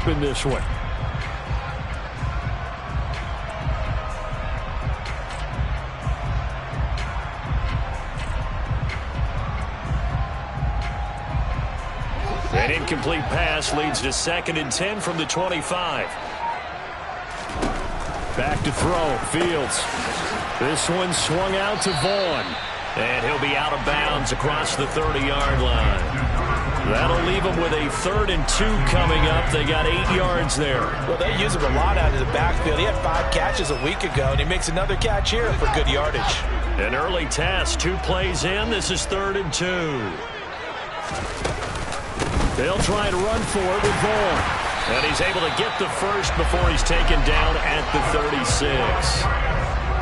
deep in this one. An incomplete pass leads to 2nd and 10 from the 25. Back to throw. Fields. This one swung out to Vaughn. And he'll be out of bounds across the 30-yard line. That'll leave them with a 3rd and 2 coming up. They got 8 yards there. Well, they use him a lot out of the backfield. He had 5 catches a week ago, and he makes another catch here for good yardage. An early test. 2 plays in. This is 3rd and 2. They'll try to run for it with Boone. And he's able to get the first before he's taken down at the 36.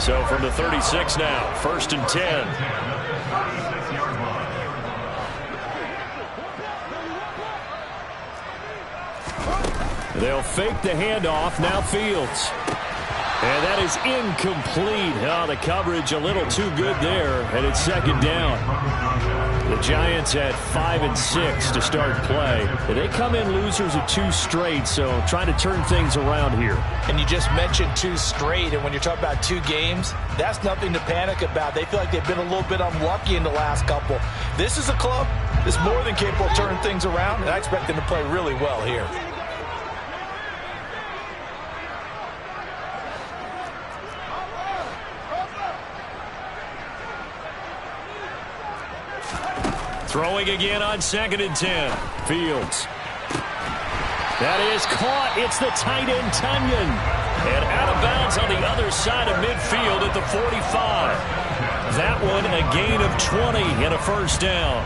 So from the 36 now, 1st and 10. They'll fake the handoff. Now Fields. And that is incomplete. Oh, the coverage a little too good there. And it's 2nd down. The Giants had 5 and 6 to start play. They come in losers of 2 straight, so trying to turn things around here. And you just mentioned 2 straight, and when you're talking about 2 games, that's nothing to panic about. They feel like they've been a little bit unlucky in the last couple. This is a club that's more than capable of turning things around, and I expect them to play really well here. Throwing again on 2nd and 10. Fields. That is caught. It's the tight end, Tunyon. And out of bounds on the other side of midfield at the 45. That one a gain of 20 and a 1st down.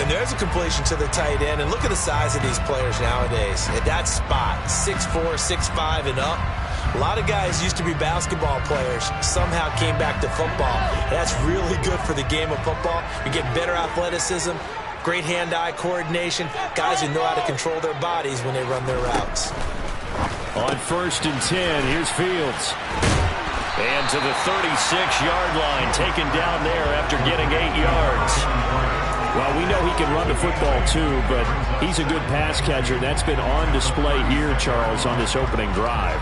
And there's a completion to the tight end. And look at the size of these players nowadays. At that spot, 6'4", 6'5", and up. A lot of guys used to be basketball players, somehow came back to football. That's really good for the game of football. You get better athleticism, great hand-eye coordination, guys who know how to control their bodies when they run their routes. On 1st and 10, here's Fields. And to the 36-yard line, taken down there after getting 8 yards. Well, we know he can run the football too, but he's a good pass catcher. That's been on display here, Charles, on this opening drive.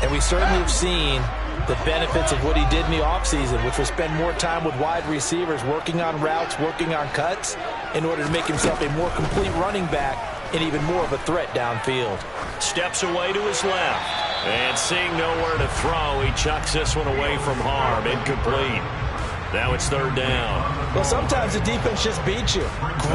And we certainly have seen the benefits of what he did in the offseason, which was spend more time with wide receivers, working on routes, working on cuts, in order to make himself a more complete running back and even more of a threat downfield. Steps away to his left. And seeing nowhere to throw, he chucks this one away from harm. Incomplete. Now it's 3rd down. Well, sometimes the defense just beats you.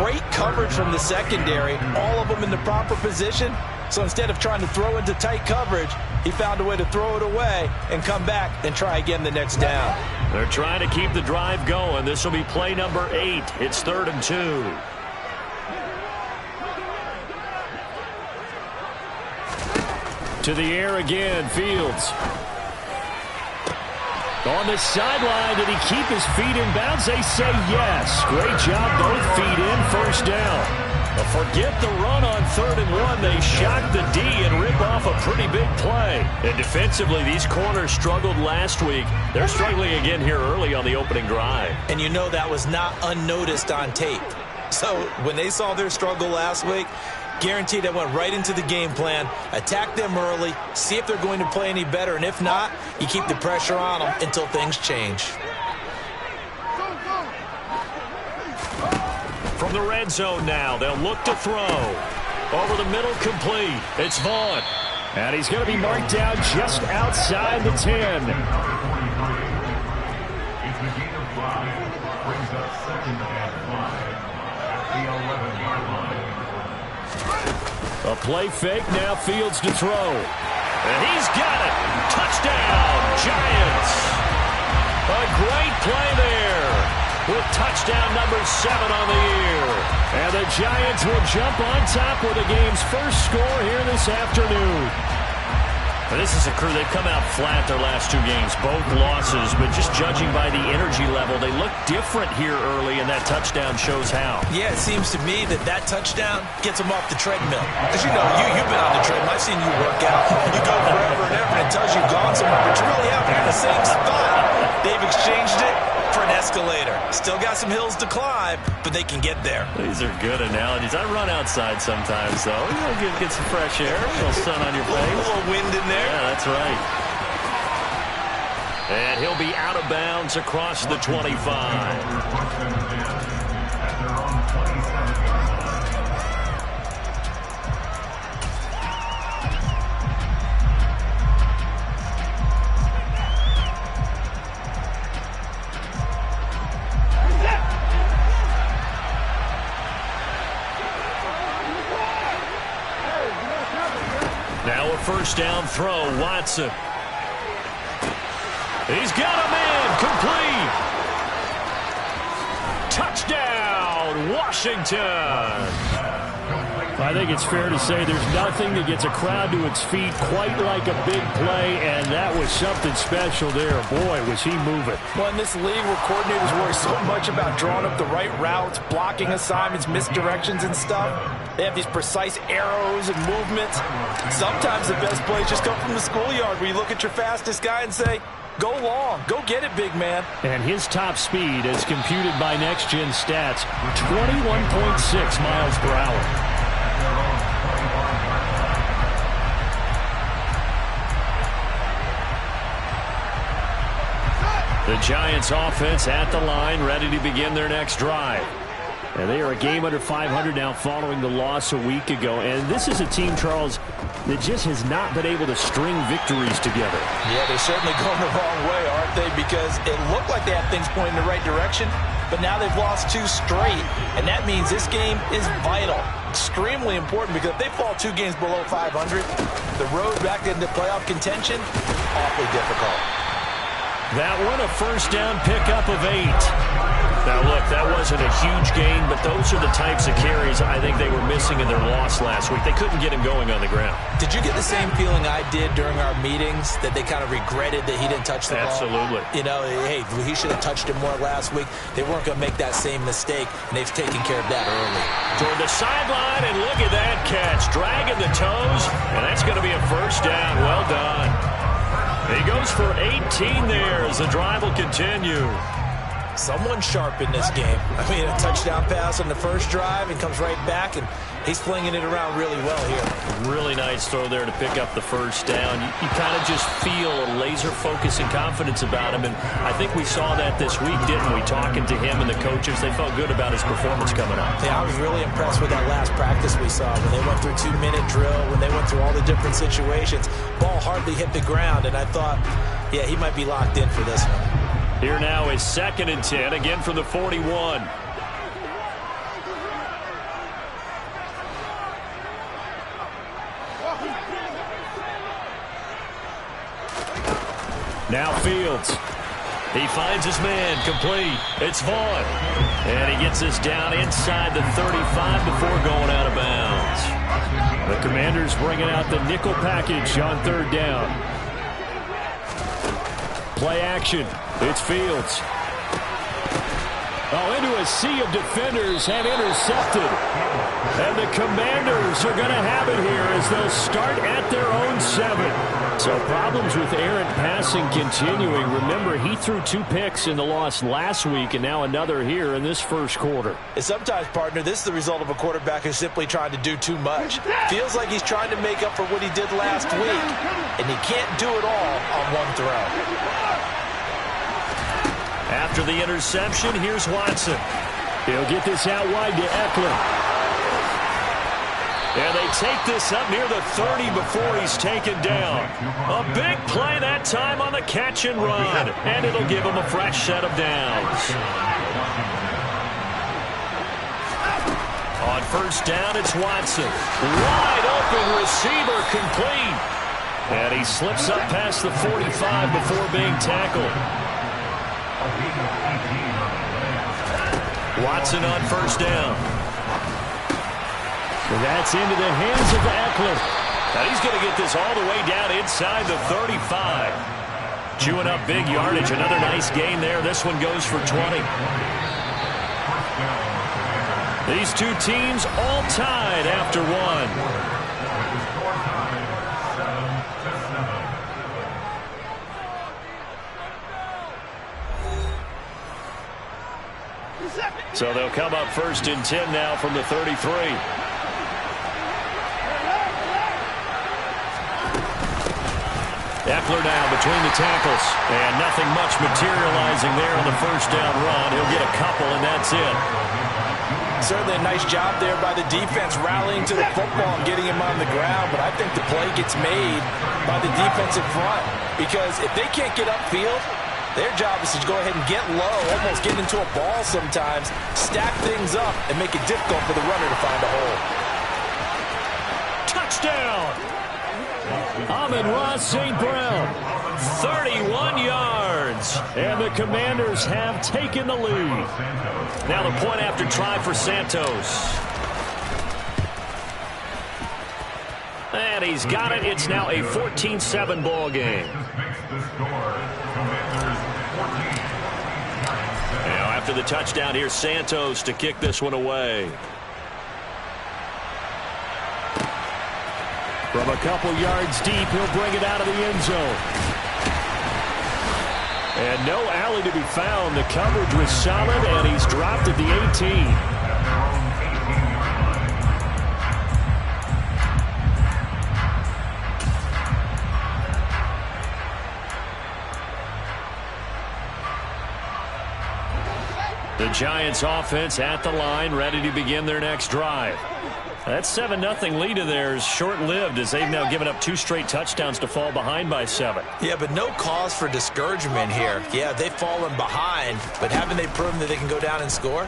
Great coverage from the secondary, all of them in the proper position. So instead of trying to throw into tight coverage, he found a way to throw it away and come back and try again the next down. They're trying to keep the drive going. This will be play number 8. It's 3rd and 2. To the air again, Fields. On the sideline, did he keep his feet in bounds? They say yes. Great job, both feet in, 1st down. But forget the run on 3rd and 1. They shock the D and rip off a pretty big play. And defensively, these corners struggled last week. They're struggling again here early on the opening drive. And you know that was not unnoticed on tape. So when they saw their struggle last week, guaranteed they went right into the game plan, attack them early, see if they're going to play any better. And if not, you keep the pressure on them until things change. From the red zone now, they'll look to throw. Over the middle, complete. It's Vaughn. And he's going to be marked down just outside the 10. A play fake, now Fields to throw. And he's got it. Touchdown, Giants. A great play there, with touchdown number 7 on the year. And the Giants will jump on top with the game's first score here this afternoon. And this is a crew, they've come out flat their last 2 games, both losses, but just judging by the energy level, they look different here early, and that touchdown shows how. Yeah, it seems to me that touchdown gets them off the treadmill. Because you know, you've been on the treadmill. I've seen you work out. You go forever and ever, and it tells you've gone somewhere, but you really haven't in the same spot. They've exchanged it. for an escalator. Still got some hills to climb, but they can get there. These are good analogies. I run outside sometimes, though. You know, get some fresh air, a little sun on your face. A little wind in there. Yeah, that's right. And he'll be out of bounds across the 25. Now a first down throw, Watson. He's got a man, complete. Touchdown, Washington. I think it's fair to say there's nothing that gets a crowd to its feet quite like a big play, and that was something special there. Boy, was he moving. Well, in this league where coordinators worry so much about drawing up the right routes, blocking assignments, misdirections and stuff, they have these precise arrows and movements. Sometimes the best plays just come from the schoolyard where you look at your fastest guy and say, go long, go get it, big man. And his top speed, as computed by Next Gen Stats, 21.6 miles per hour. The Giants offense at the line, ready to begin their next drive. And they are a game under 500 now following the loss a week ago. And this is a team, Charles, that just has not been able to string victories together. Yeah, they're certainly going the wrong way, aren't they? Because it looked like they had things pointing in the right direction, but now they've lost 2 straight. And that means this game is vital, extremely important, because if they fall 2 games below 500, the road back into playoff contention, awfully difficult. That one, a first down pickup of 8. Now, look, that wasn't a huge gain, but those are the types of carries I think they were missing in their loss last week. They couldn't get him going on the ground. Did you get the same feeling I did during our meetings, that they kind of regretted that he didn't touch the ball? Absolutely. You know, hey, he should have touched it more last week. They weren't going to make that same mistake, and they've taken care of that early. Toward the sideline, and look at that catch. Dragging the toes, and that's going to be a first down. Well done. He goes for 18 there as the drive will continue. Someone sharp in this game. I mean, a touchdown pass on the first drive and comes right back, and he's flinging it around really well here. Really nice throw there to pick up the first down. You kind of just feel a laser focus and confidence about him, and I think we saw that this week, didn't we? Talking to him and the coaches, they felt good about his performance coming up. Yeah, I was really impressed with that last practice we saw when they went through 2-minute drill, when they went through all the different situations. Ball hardly hit the ground, and I thought, yeah, he might be locked in for this one. Here now is 2nd and 10, again from the 41. Now Fields. He finds his man, complete. It's Vaughn. And he gets us down inside the 35 before going out of bounds. The Commanders bringing out the nickel package on 3rd down. Play action. It's Fields. Oh, into a sea of defenders and intercepted. And the Commanders are going to have it here as they'll start at their own 7. So problems with errant passing continuing. Remember, he threw 2 picks in the loss last week and now another here in this first quarter. And sometimes, partner, this is the result of a quarterback who's simply trying to do too much. Feels like he's trying to make up for what he did last week, and he can't do it all on one throw. After the interception, here's Watson. He'll get this out wide to Eckler. And they take this up near the 30 before he's taken down. A big play that time on the catch and run. And it'll give him a fresh set of downs. On first down, it's Watson. Wide open receiver, complete. And he slips up past the 45 before being tackled. Watson on first down. And that's into the hands of Eckler. Now he's going to get this all the way down inside the 35. Chewing up big yardage. Another nice gain there. This one goes for 20. These two teams all tied after one. So they'll come up 1st and 10 now from the 33. Eckler now between the tackles. And nothing much materializing there on the 1st down run. He'll get a couple, and that's it. Certainly a nice job there by the defense rallying to the football and getting him on the ground. But I think the play gets made by the defensive front. Because if they can't get upfield, their job is to go ahead and get low, almost get into a ball sometimes, stack things up, and make it difficult for the runner to find a hole. Touchdown! Amon-Ra St. Brown, 31 yards. And the Commanders have taken the lead. Now the point after try for Santos. And he's got it. It's now a 14-7 ball game. Now after the touchdown, here's Santos to kick this one away. From a couple yards deep, he'll bring it out of the end zone. And no alley to be found. The coverage was solid, and he's dropped at the 18. The Giants offense at the line, ready to begin their next drive. That 7-0 lead of theirs short-lived as they've now given up 2 straight touchdowns to fall behind by 7. Yeah, but no cause for discouragement here. Yeah, they've fallen behind, but haven't they proven that they can go down and score?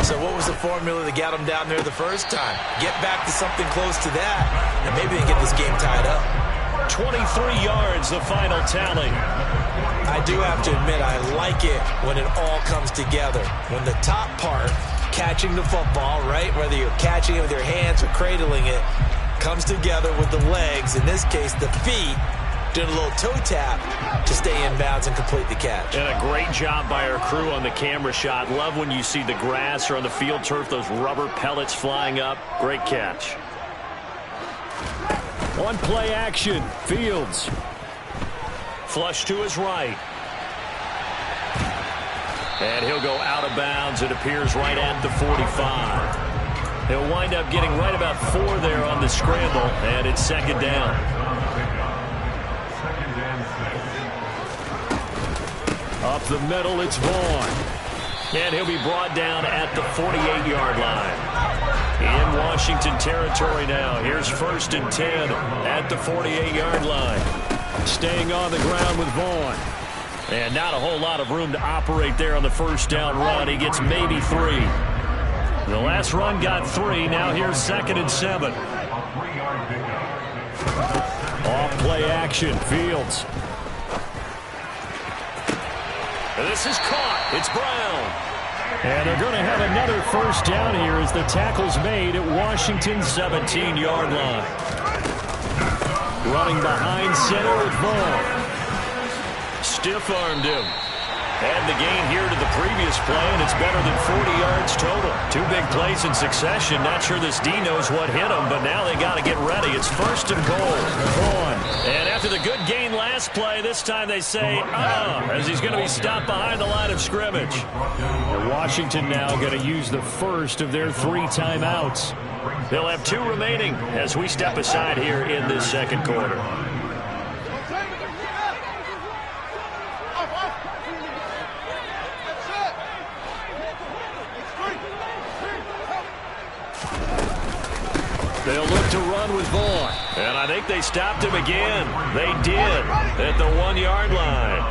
So what was the formula that got them down there the first time? Get back to something close to that, and maybe they get this game tied up. 23 yards, the final tally. I do have to admit, I like it when it all comes together. When the top part, catching the football, right, whether you're catching it with your hands or cradling it, comes together with the legs, in this case the feet, doing a little toe tap to stay in bounds and complete the catch. And a great job by our crew on the camera shot. Love when you see the grass or on the field turf, those rubber pellets flying up. Great catch. On play action, Fields. Flush to his right. And he'll go out of bounds. It appears right at the 45. He'll wind up getting right about 4 there on the scramble, and it's 2nd down. Up the middle, it's Vaughn. And he'll be brought down at the 48-yard line. In Washington territory now. Here's 1st and 10 at the 48-yard line. Staying on the ground with Vaughn. And not a whole lot of room to operate there on the 1st down run. He gets maybe 3. The last run got 3. Now here's 2nd and 7. Off play action. Fields. And this is caught. It's Brown. And they're going to have another 1st down here as the tackle's made at Washington's 17-yard line. Running behind center with Boone. Stiff-armed him. And the gain here to the previous play, and it's better than 40 yards total. 2 big plays in succession. Not sure this D knows what hit him, but now they got to get ready. It's 1st and goal. Vaughn. And after the good gain last play, this time they say, as he's going to be stopped behind the line of scrimmage. And Washington now going to use the first of their 3 timeouts. They'll have 2 remaining as we step aside here in this 2nd quarter. They'll look to run with Vaughn. And I think they stopped him again. They did at the 1-yard line.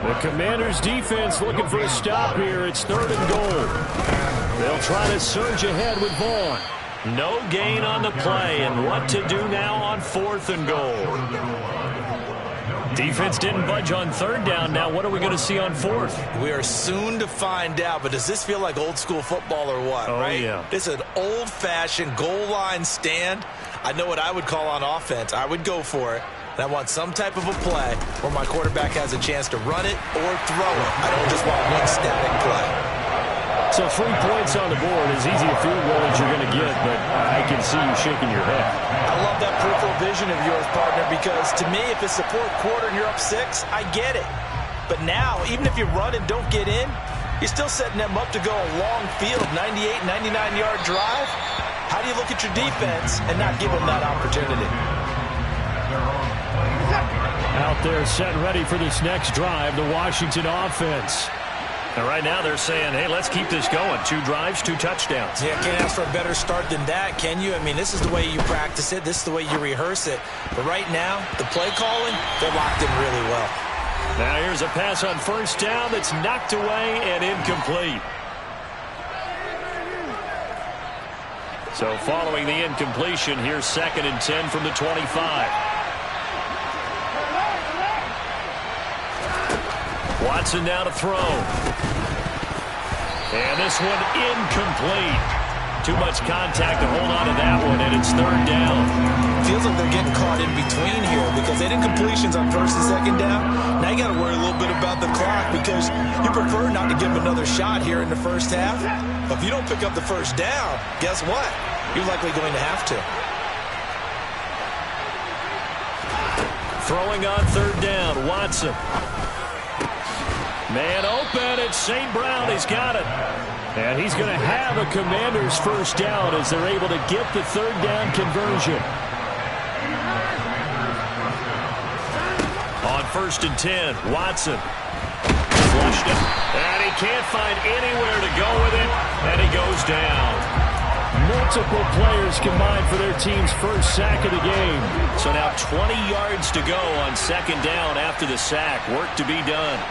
The Commanders' defense looking for a stop here. It's 3rd and goal. They'll try to surge ahead with Vaughn. No gain on the play. And what to do now on 4th and goal. Defense didn't budge on 3rd down. Now what are we going to see on 4th? We are soon to find out, but does this feel like old school football or what? Oh, right? Yeah. This is an old-fashioned goal line stand. I know what I would call on offense. I would go for it. And I want some type of a play where my quarterback has a chance to run it or throw it. I don't just want one static play. So 3 points on the board, as easy a field goal as you're going to get, but I can see you shaking your head. I love that peripheral vision of yours, partner, because to me, if it's the 4th quarter and you're up 6, I get it. But now, even if you run and don't get in, You're still setting them up to go a long field, 98, 99-yard drive. How do you look at your defense and not give them that opportunity? Out there set ready for this next drive, the Washington offense. And right now they're saying, hey, let's keep this going. 2 drives, 2 touchdowns. Yeah, can't ask for a better start than that, can you? I mean, this is the way you practice it. This is the way you rehearse it. But right now, the play calling, they're locked in really well. Now here's a pass on first down that's knocked away and incomplete. So following the incompletion, here's 2nd and 10 from the 25. Watson now to throw. And this one incomplete. Too much contact to hold on to that one, and it's 3rd down. Feels like they're getting caught in between here because they did completions on 1st and 2nd down. Now you got to worry a little bit about the clock because you prefer not to give them another shot here in the first half. But if you don't pick up the 1st down, guess what? You're likely going to have to. Throwing on 3rd down, Watson. Man open, it's St. Brown. He's got it. And he's going to have a Commander's 1st down as they're able to get the 3rd down conversion. On 1st and 10, Watson. Flushed it. And he can't find anywhere to go with it. And he goes down. Multiple players combined for their team's 1st sack of the game. So now 20 yards to go on 2nd down after the sack. Work to be done.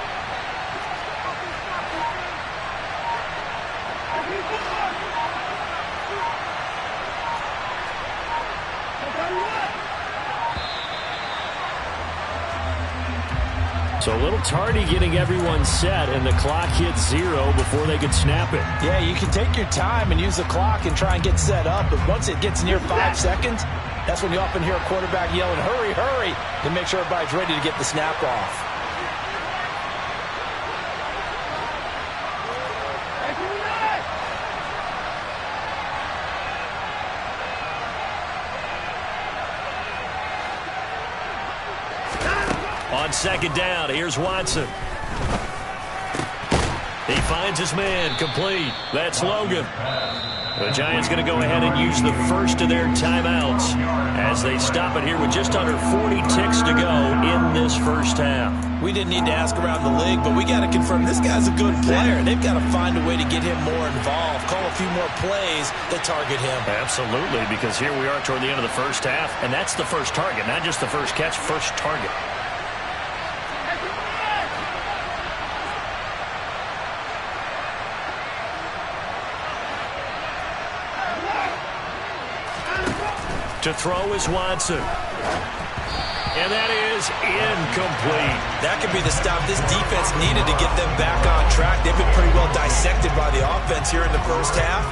So a little tardy getting everyone set, and the clock hits 0 before they could snap it. Yeah, you can take your time and use the clock and try and get set up, but once it gets near 5 seconds, that's when you often hear a quarterback yelling, hurry, hurry, to make sure everybody's ready to get the snap off. On 2nd down, here's Watson. He finds his man, complete. That's Logan. The Giants going to go ahead and use the first of their timeouts as they stop it here with just under 40 ticks to go in this first half. We didn't need to ask around the league, but we got to confirm this guy's a good player. They've got to find a way to get him more involved, call a few more plays that target him. Absolutely, because here we are toward the end of the first half, and that's the first target, not just the first catch, first target. To throw is Watson. And that is incomplete. That could be the stop this defense needed to get them back on track. They've been pretty well dissected by the offense here in the first half.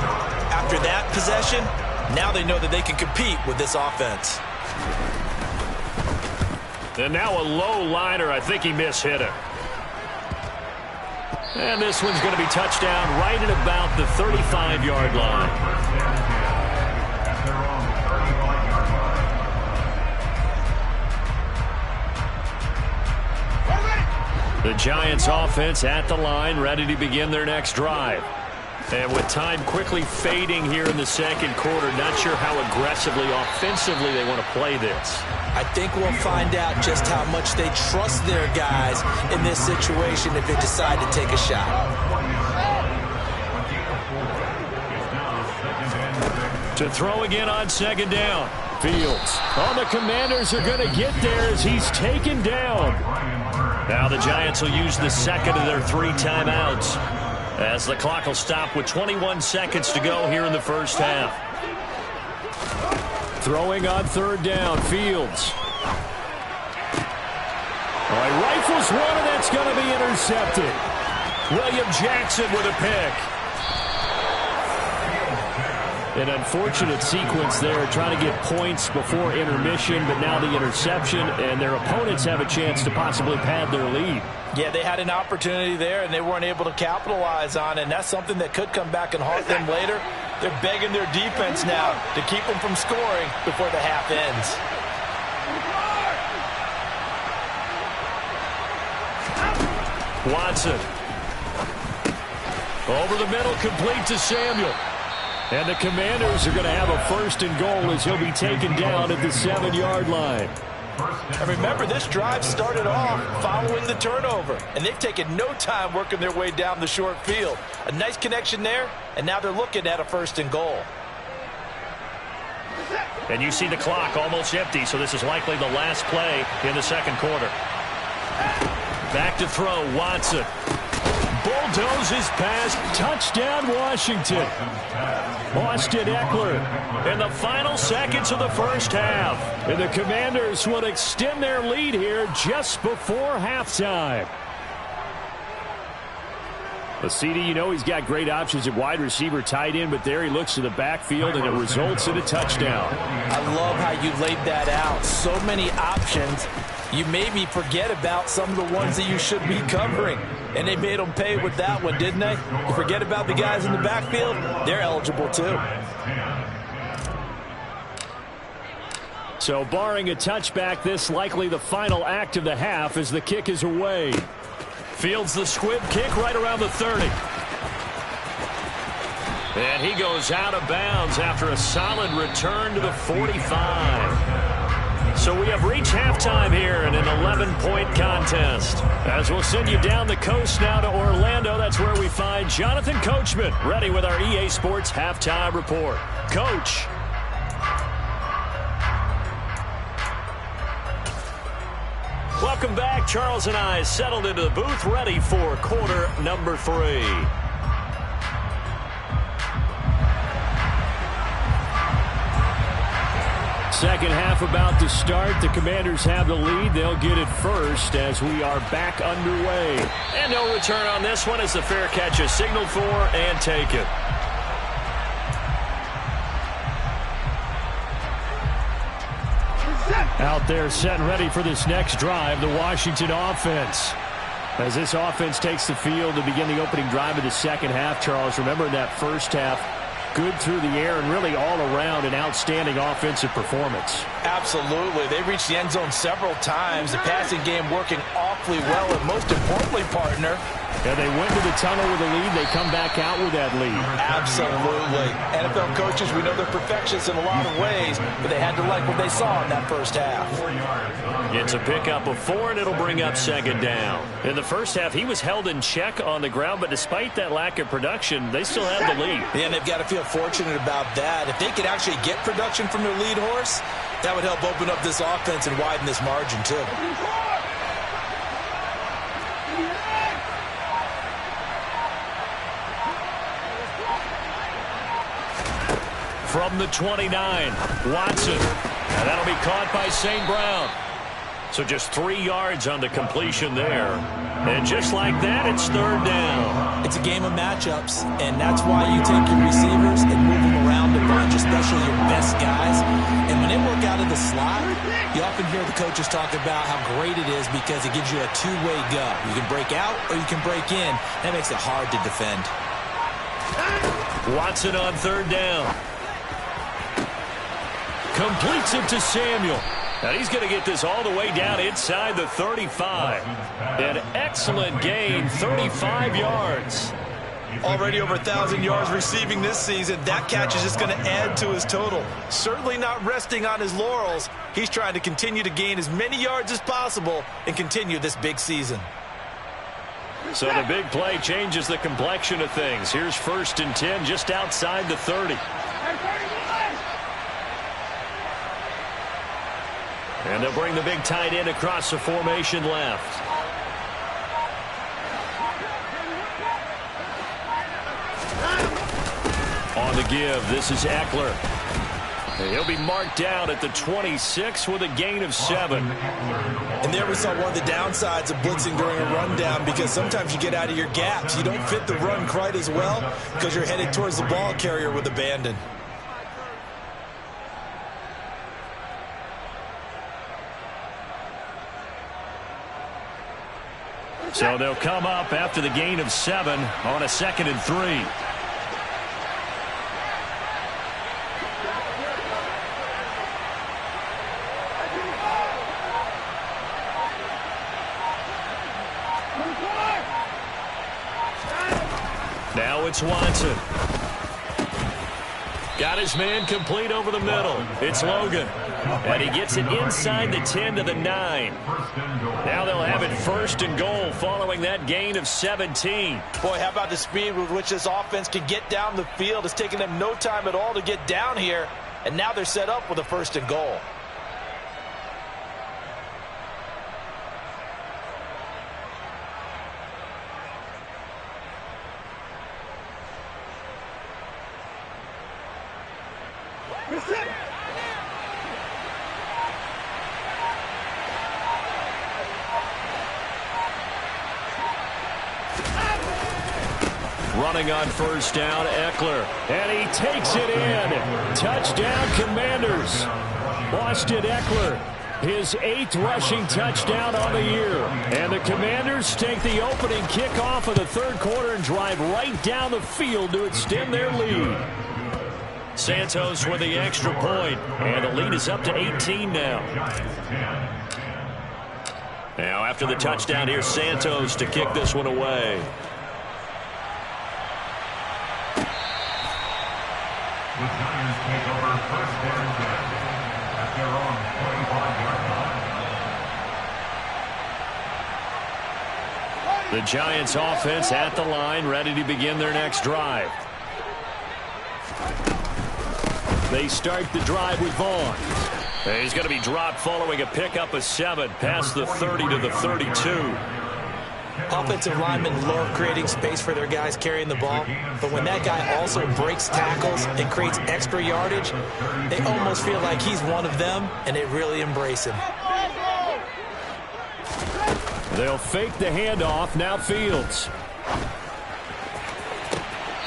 After that possession, now they know that they can compete with this offense. And now a low liner. I think he mishit it. And this one's going to be touchdown right at about the 35-yard line. The Giants offense at the line, ready to begin their next drive. And with time quickly fading here in the 2nd quarter, not sure how aggressively, offensively they want to play this. I think we'll find out just how much they trust their guys in this situation if they decide to take a shot. To throw again on 2nd down. Fields. Oh, the Commanders are going to get there as he's taken down. Now the Giants will use the 2nd of their 3 timeouts as the clock will stop with 21 seconds to go here in the first half. Throwing on 3rd down, Fields. All right, rifles one, and that's going to be intercepted. William Jackson with a pick. An unfortunate sequence there, trying to get points before intermission, but now the interception, and their opponents have a chance to possibly pad their lead. Yeah, they had an opportunity there, and they weren't able to capitalize on it, and that's something that could come back and haunt them later. They're begging their defense now to keep them from scoring before the half ends. Watson. Over the middle, complete to Samuel. And the Commanders are going to have a 1st and goal as he'll be taken down at the 7-yard line. And remember, this drive started off following the turnover, and they've taken no time working their way down the short field. A nice connection there, and now they're looking at a 1st and goal. And you see the clock almost empty, so this is likely the last play in the 2nd quarter. Back to throw, Watson. Bulldozes past, touchdown Washington. Austin Eckler in the final seconds of the 1st half. And the Commanders will extend their lead here just before halftime. Well, CD, you know he's got great options at wide receiver, tight end, but there he looks to the backfield, and it results in a touchdown. I love how you laid that out. So many options. You maybe forget about some of the ones that you should be covering. And they made them pay with that one, didn't they? You forget about the guys in the backfield, they're eligible too. So barring a touchback, this likely the final act of the half as the kick is away. Fields the squib kick right around the 30. And he goes out of bounds after a solid return to the 45. So we have reached halftime here in an 11-point contest. As we'll send you down the coast now to Orlando, that's where we find Jonathan Coachman ready with our EA Sports Halftime Report. Coach. Welcome back. Charles and I settled into the booth ready for quarter number 3. Second half about to start. The Commanders have the lead. They'll get it first as we are back underway. And no return on this one as the fair catch is signaled for and taken. Out there set and ready for this next drive, the Washington offense. As this offense takes the field to begin the opening drive of the second half, Charles, remember in that 1st half, good through the air and really all around an outstanding offensive performance. Absolutely. They reached the end zone several times. The passing game working awfully well, and most importantly, partner, yeah, they went to the tunnel with a lead. They come back out with that lead. Absolutely. NFL coaches, we know they're perfectionists in a lot of ways, but they had to like what they saw in that 1st half. It's a pickup of 4, and it'll bring up 2nd down. In the 1st half, he was held in check on the ground, but despite that lack of production, they still have the lead. Yeah, and they've got to feel fortunate about that. If they could actually get production from their lead horse, that would help open up this offense and widen this margin, too. From the 29, Watson. And that'll be caught by St. Brown. So just 3 yards on the completion there. And just like that, it's 3rd down. It's a game of matchups, and that's why you take your receivers and move them around a bunch, especially your best guys. And when they work out of the slot, you often hear the coaches talk about how great it is because it gives you a two-way go. You can break out or you can break in. That makes it hard to defend. Watson on 3rd down. Completes it to Samuel. And he's going to get this all the way down inside the 35. An excellent gain, 35 yards. Already over 1,000 yards receiving this season. That catch is just going to add to his total. Certainly not resting on his laurels. He's trying to continue to gain as many yards as possible and continue this big season. So the big play changes the complexion of things. Here's 1st and 10 just outside the 30. And they'll bring the big tight end across the formation left. On the give, this is Eckler. He'll be marked down at the 26 with a gain of 7. And there we saw one of the downsides of blitzing during a rundown, because sometimes you get out of your gaps. You don't fit the run quite as well because you're headed towards the ball carrier with abandon. So they'll come up after the gain of 7 on a 2nd and 3. Now it's Watson. Got his man complete over the middle. It's Logan. And he gets it inside the 10 to the 9. Now they'll have it 1st and goal following that gain of 17. Boy, how about the speed with which this offense can get down the field? It's taken them no time at all to get down here. And now they're set up with a 1st and goal. Running on 1st down, Eckler. And he takes it in. Touchdown, Commanders. Austin Eckler, his 8th rushing touchdown on the year. And the Commanders take the opening kickoff of the 3rd quarter and drive right down the field to extend their lead. Santos with the extra point. And the lead is up to 18 now. Now after the touchdown, here's Santos to kick this one away. The Giants take over 1st and 10 at their own 25-yard line. The Giants offense at the line, ready to begin their next drive. They start the drive with Vaughn. He's going to be dropped following a pickup of 7 past the 30 to the 32. Offensive linemen love creating space for their guys carrying the ball, but when that guy also breaks tackles and creates extra yardage, they almost feel like he's one of them, and they really embrace him. They'll fake the handoff. Now Fields.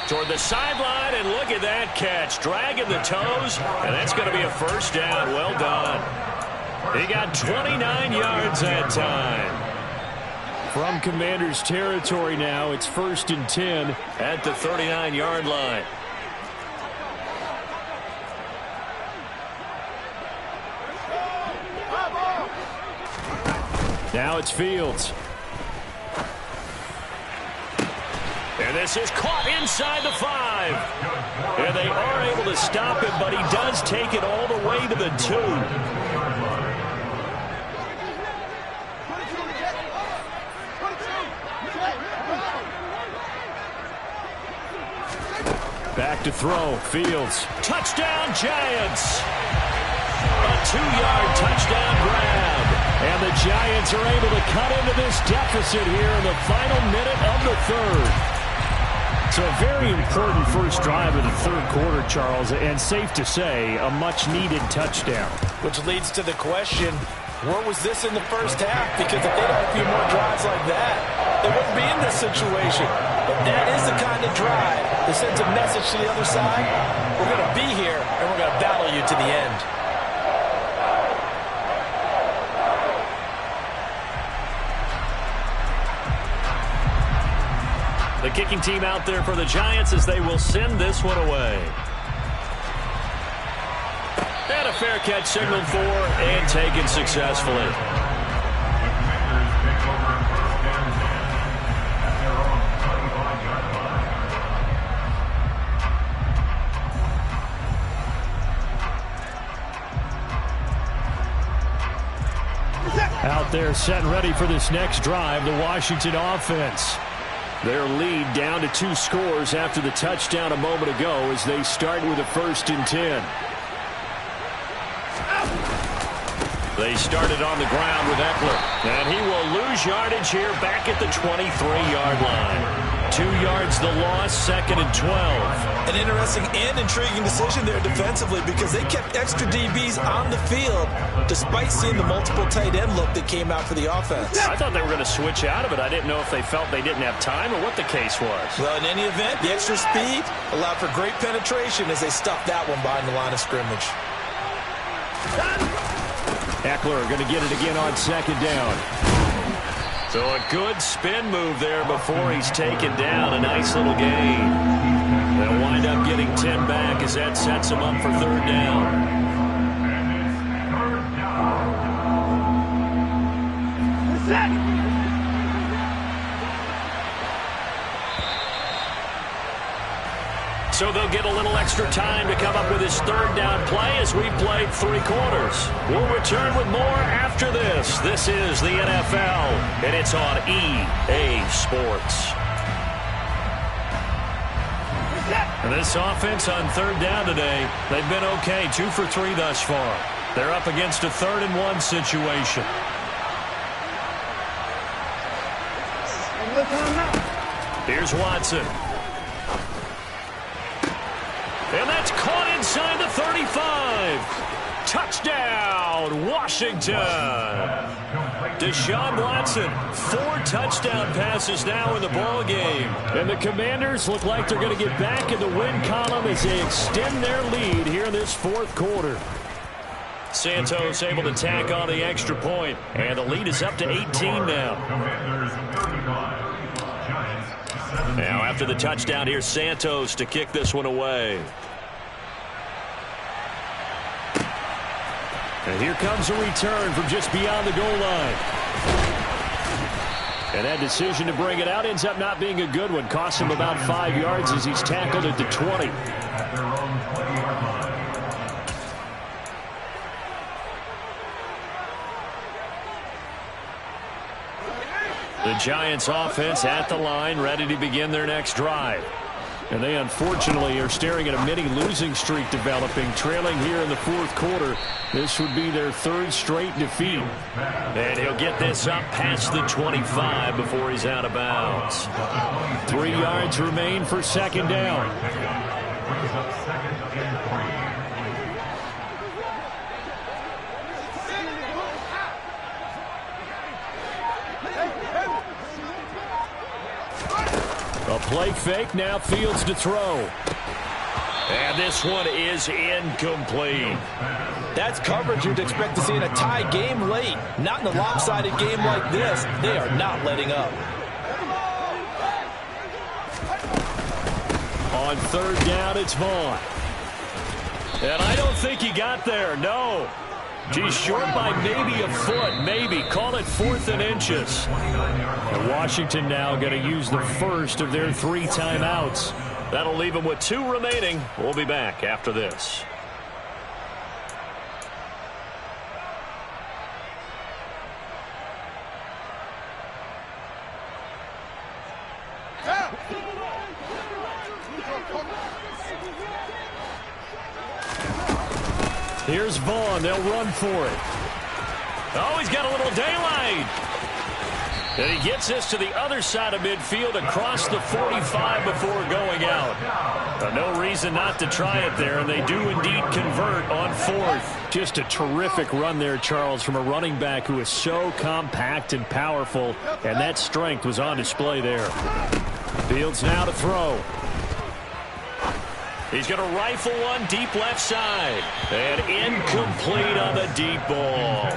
Toward the sideline, and look at that catch. Dragging the toes, and that's going to be a 1st down. Well done. He got 29 yards that time. From Commanders territory now, it's 1st and 10 at the 39-yard line. Now it's Fields. And this is caught inside the 5. And they are able to stop him, but he does take it all the way to the 2. Back to throw. Fields. Touchdown, Giants. A 2-yard touchdown grab. And the Giants are able to cut into this deficit here in the final minute of the 3rd. So a very important first drive of the 3rd quarter, Charles, and safe to say, a much-needed touchdown. Which leads to the question, where was this in the 1st half? Because if they'd had a few more drives like that, they wouldn't be in this situation. But that is the kind of drive that sends a message to the other side. We're going to be here, and we're going to battle you to the end. The kicking team out there for the Giants as they will send this one away. And a fair catch signaled for and taken successfully. Out there set and ready for this next drive, the Washington offense. Their lead down to 2 scores after the touchdown a moment ago as they start with a 1st and 10. They started on the ground with Eckler, and he will lose yardage here back at the 23-yard line. 2 yards the loss, 2nd and 12. An interesting and intriguing decision there defensively because they kept extra DBs on the field despite seeing the multiple tight end look that came out for the offense. I thought they were going to switch out of it. I didn't know if they felt they didn't have time or what the case was. Well, in any event, the extra speed allowed for great penetration as they stuffed that one behind the line of scrimmage. Eckler going to get it again on 2nd down. So a good spin move there before he's taken down. A nice little gain. They'll wind up getting 10 back as that sets him up for 3rd down. So they'll get a little extra time to come up with his third down play as we played 3 quarters. We'll return with more after this. This is the NFL, and it's on EA Sports. And this offense on third down today, they've been okay, 2 for 3 thus far. They're up against a 3rd-and-1 situation. Here's Watson. And that's caught inside the 35. Touchdown, Washington. Deshaun Watson, 4 touchdown passes now in the ball game. And the Commanders look like they're going to get back in the win column as they extend their lead here in this 4th quarter. Santos able to tack on the extra point, and the lead is up to 18 now. Now after the touchdown, here's Santos to kick this one away. And here comes a return from just beyond the goal line. And that decision to bring it out ends up not being a good one. Costs him about 5 yards as he's tackled at the 20. The Giants offense at the line, ready to begin their next drive. And they unfortunately are staring at a mini losing streak developing, trailing here in the 4th quarter. This would be their 3rd straight defeat. And he'll get this up past the 25 before he's out of bounds. 3 yards remain for 2nd down. Brings up 2nd and 3. A play fake, now Fields to throw. And this one is incomplete. That's coverage you'd expect to see in a tie game late. Not in a lopsided game like this. They are not letting up. On 3rd down, it's Vaughn. And I don't think he got there, no. He's short by maybe a foot, maybe. Call it 4th and inches. And Washington now going to use the first of their 3 timeouts. That'll leave them with 2 remaining. We'll be back after this. Here's Vaughn. They'll run for it. Oh, he's got a little daylight. And he gets this to the other side of midfield across the 45 before going out. No reason not to try it there, and they do indeed convert on 4th. Just a terrific run there, Charles, from a running back who is so compact and powerful, and that strength was on display there. Fields now to throw. He's going to rifle one deep left side. And incomplete on the deep ball.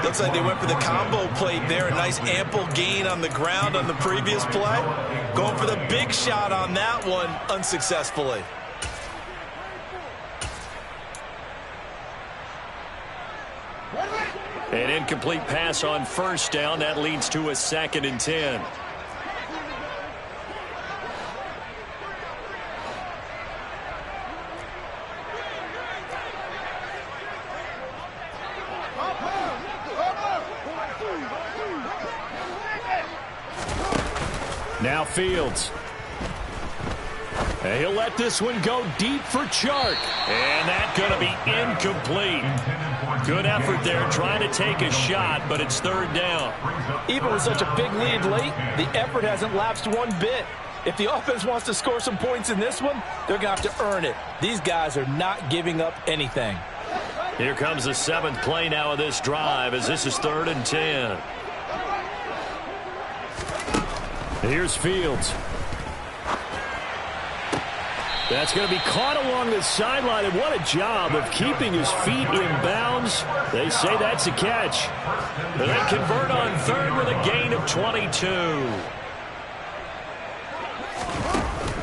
Looks like they went for the combo plate there. A nice ample gain on the ground on the previous play. Going for the big shot on that one unsuccessfully. An incomplete pass on 1st down. That leads to a 2nd and 10. Now Fields. And he'll let this one go deep for Chark. And that's going to be incomplete. Good effort there trying to take a shot, but it's 3rd down. Even with such a big lead late, the effort hasn't lapsed one bit. If the offense wants to score some points in this one, they're going to have to earn it. These guys are not giving up anything. Here comes the 7th play now of this drive as this is 3rd and 10. Here's Fields. That's going to be caught along the sideline, and what a job of keeping his feet in bounds. They say that's a catch. And they convert on 3rd with a gain of 22.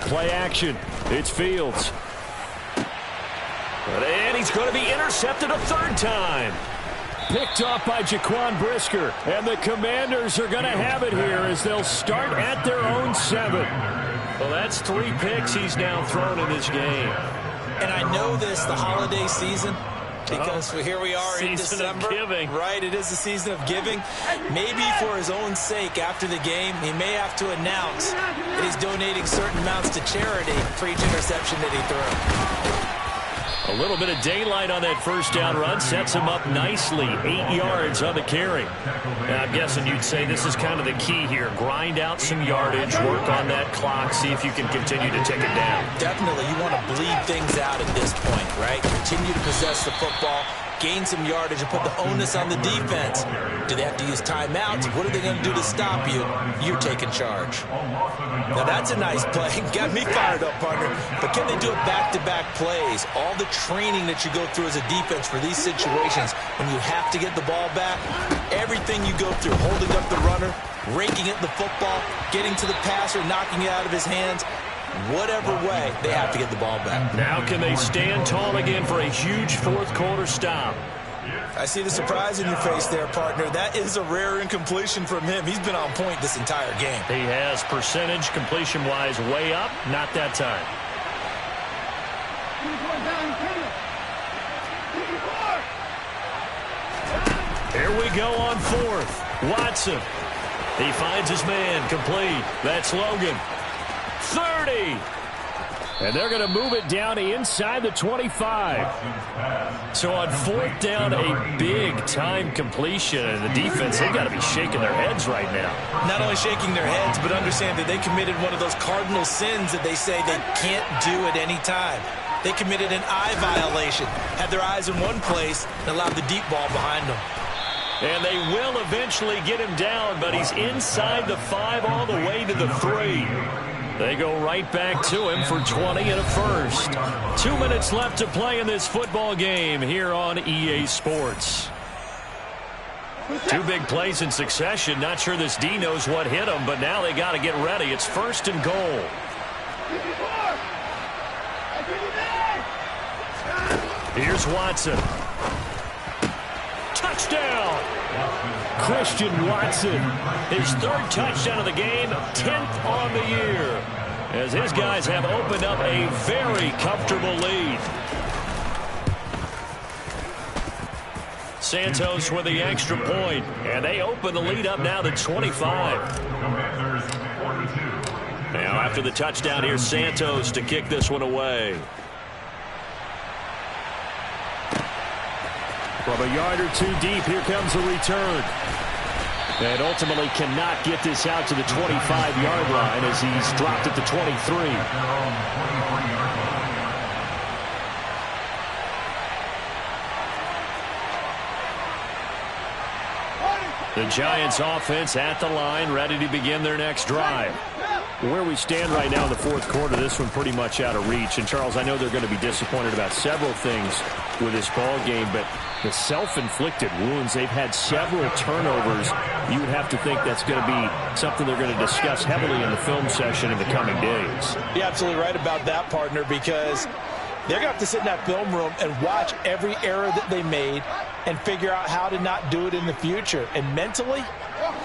Play action. It's Fields. And he's going to be intercepted a 3rd time. Picked off by Jaquan Brisker. And the Commanders are going to have it here as they'll start at their own 7. Well, that's 3 picks he's now thrown in this game. And I know this, the holiday season, because here we are in December. Of giving. Right, it is the season of giving. Maybe for his own sake after the game, he may have to announce that he's donating certain amounts to charity for each interception that he threw. A little bit of daylight on that first down run sets him up nicely. 8 yards on the carry. Now, I'm guessing you'd say this is kind of the key here. Grind out some yardage, work on that clock, see if you can continue to tick it down. Definitely, you want to bleed things out at this point, right? Continue to possess the football, gain some yardage, and put the onus on the defense. Do they have to use timeouts? What are they going to do to stop you? You're taking charge. Now, that's a nice play. Got me fired up, partner. But can they do it back-to-back plays? All the training that you go through as a defense for these situations, when you have to get the ball back, everything you go through, holding up the runner, raking at the football, getting to the passer, knocking it out of his hands, whatever way, they have to get the ball back. Now can they stand tall again for a huge fourth-quarter stop? I see the surprise in your face there, partner. That is a rare incompletion from him. He's been on point this entire game. He has percentage completion-wise way up. Not that time. Here we go on fourth. Watson. He finds his man complete. That's Logan. 30. And they're going to move it down inside the 25. So on fourth down, a big-time completion. And the defense, they've got to be shaking their heads right now. Not only shaking their heads, but understand that they committed one of those cardinal sins that they say they can't do at any time. They committed an eye violation, had their eyes in one place, and allowed the deep ball behind them. And they will eventually get him down, but he's inside the 5 all the way to the 3. They go right back to him for 20 and a first. 2 minutes left to play in this football game here on EA Sports. 2 big plays in succession. Not sure this D knows what hit him, but now they got to get ready. It's first and goal. Here's Watson. Touchdown! Christian Watson, his 3rd touchdown of the game, 10th on the year, as his guys have opened up a very comfortable lead. Santos with the extra point, and they open the lead up now to 25. Now after the touchdown, here's Santos to kick this one away. From a yard or 2 deep, here comes a return. And ultimately cannot get this out to the 25-yard line as he's dropped at the 23. The Giants offense at the line, ready to begin their next drive. Where we stand right now in the fourth quarter, this one pretty much out of reach. And, Charles, I know they're going to be disappointed about several things with this ball game, but the self-inflicted wounds, they've had several turnovers. You would have to think that's going to be something they're going to discuss heavily in the film session in the coming days. You're absolutely right about that, partner, because they're going to have to sit in that film room and watch every error that they made and figure out how to not do it in the future. And mentally,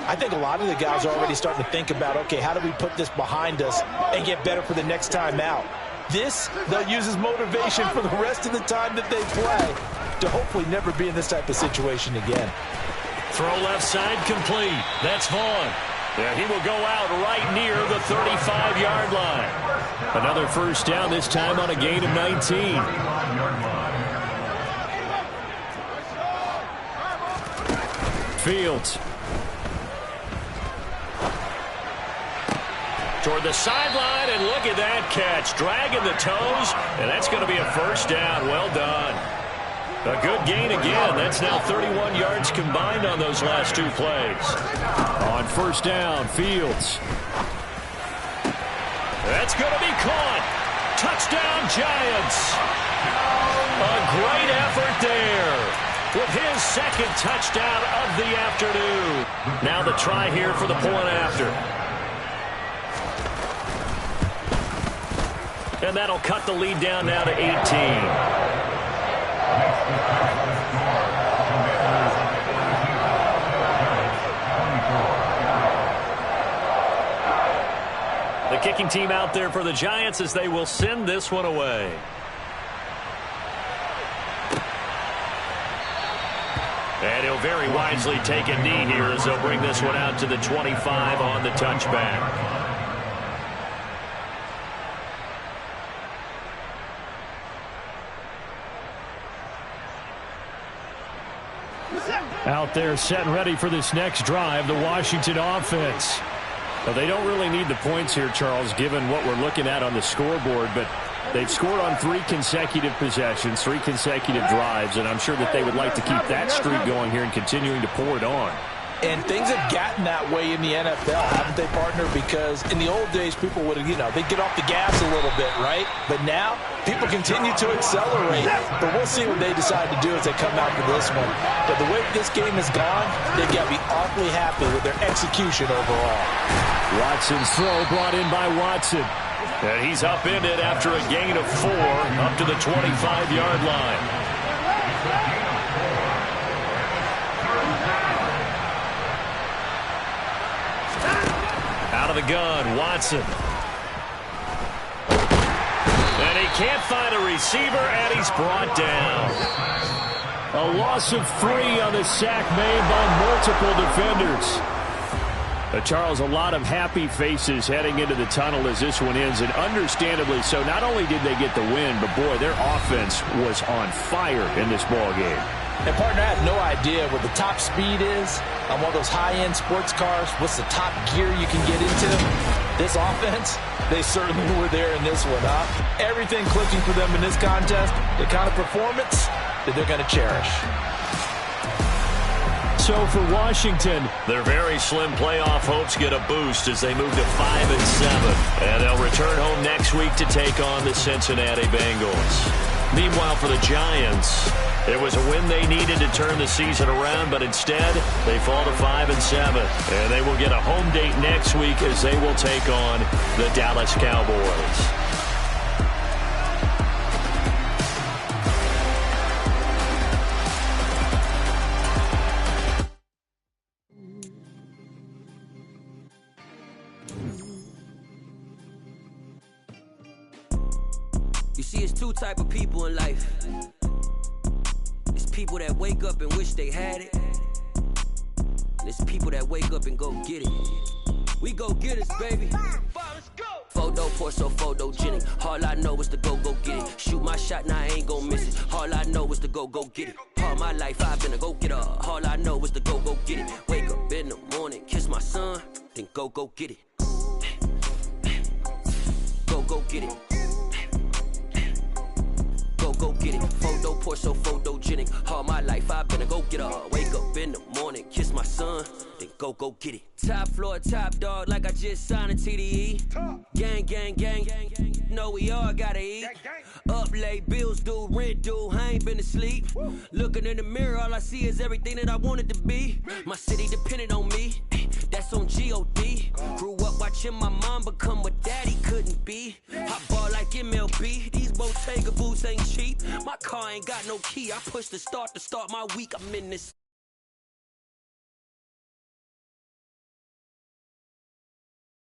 I think a lot of the guys are already starting to think about, okay, how do we put this behind us and get better for the next time out? This, they'll use as motivation for the rest of the time that they play to hopefully never be in this type of situation again. Throw left side complete. That's Vaughn. Yeah, he will go out right near the 35-yard line. Another first down, this time on a gain of 19. Fields. Toward the sideline, and look at that catch. Dragging the toes, and that's going to be a first down. Well done. A good gain again. That's now 31 yards combined on those last 2 plays. On first down, Fields. That's going to be caught. Touchdown, Giants. A great effort there with his 2nd touchdown of the afternoon. Now the try here for the point after. And that'll cut the lead down now to 18. The kicking team out there for the Giants as they will send this one away. And he'll very wisely take a knee here as they'll bring this one out to the 25 on the touchback. Out there set and ready for this next drive, the Washington offense. Well, they don't really need the points here, Charles, given what we're looking at on the scoreboard, but they've scored on 3 consecutive possessions, 3 consecutive drives, and I'm sure that they would like to keep that streak going here and continuing to pour it on. And things have gotten that way in the NFL, haven't they, partner? Because in the old days, people would, they'd get off the gas a little bit, right? But now, people continue to accelerate. But we'll see what they decide to do as they come out for this one. But the way this game has gone, they've got to be awfully happy with their execution overall. Watson's throw brought in by Watson. And he's upended after a gain of 4 up to the 25-yard line. Out of the gun, Watson. And he can't find a receiver, and he's brought down. A loss of 3 on the sack made by multiple defenders. Charles, a lot of happy faces heading into the tunnel as this one ends, and understandably so. Not only did they get the win, but, boy, their offense was on fire in this ball game. And, partner, I have no idea what the top speed is on one of those high-end sports cars. What's the top gear you can get into? This offense, they certainly were there in this one, huh? Everything clicking for them in this contest, the kind of performance that they're going to cherish. So for Washington, their very slim playoff hopes get a boost as they move to 5-7. And they'll return home next week to take on the Cincinnati Bengals. Meanwhile, for the Giants, it was a win they needed to turn the season around, but instead, they fall to 5-7. And they will get a home date next week as they will take on the Dallas Cowboys. You see, it's 2 type of people in life. It's people that wake up and wish they had it. And it's people that wake up and go get it. We go get it, baby. Photo poor, so photogenic. All I know is to go get it. Shoot my shot, now I ain't gon' miss it. All I know is to go get it. All my life I've been a go-getter. All I know is to go get it. Wake up in the morning, kiss my son, then go get it. Go get it. Go get it. Photo poor, so photogenic. All my life I've been a go-getter. Wake up in the morning, kiss my son, then go get it. Top floor, top dog, like I just signed a TDE. Gang. Know we all gotta eat. Up late, bills due, rent due, I ain't been asleep. Looking in the mirror, all I see is everything that I wanted to be. My city depended on me, that's on G.O.D. Grew up watching my mom become what daddy couldn't be. I ball like MLB, these Bottega boots ain't cheap. My car ain't got no key, I push the start to start my week, I'm in this.